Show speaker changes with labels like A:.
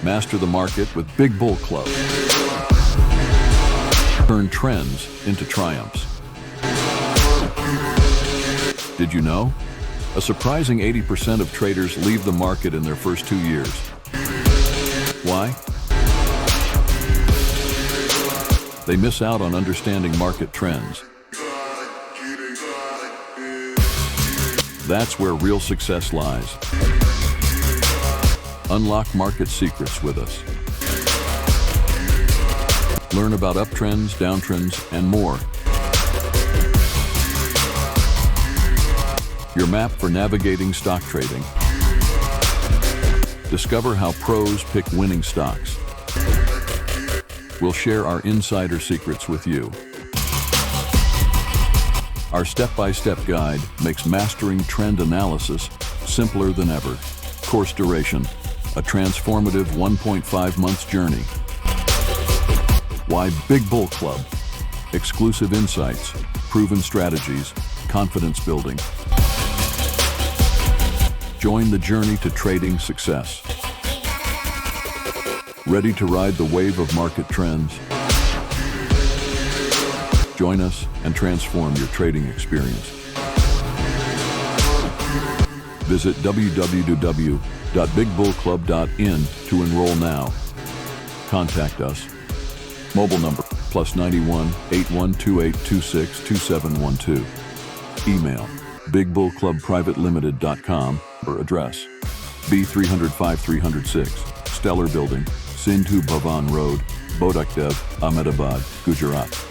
A: Master the market with Big Bull Club. Turn trends into triumphs. Did you know? A surprising 80% of traders leave the market in their first 2 years. Why? They miss out on understanding market trends. That's where real success lies. Unlock market secrets with us. Learn about uptrends, downtrends, and more. Your map for navigating stock trading. Discover how pros pick winning stocks. We'll share our insider secrets with you. Our step-by-step guide makes mastering trend analysis simpler than ever. Course duration, a transformative 1.5 months journey. Why Big Bull Club? Exclusive insights, proven strategies, confidence building. Join the journey to trading success. Ready to ride the wave of market trends? Join us and transform your trading experience. Visit www.bigbullclub.in to enroll now. Contact us. Mobile number +91 8128 262712. Email bigbullclubprivatelimited.com or address B305 306 Stellar Building, Sindhu Bhavan Road, Bodakdev, Ahmedabad, Gujarat.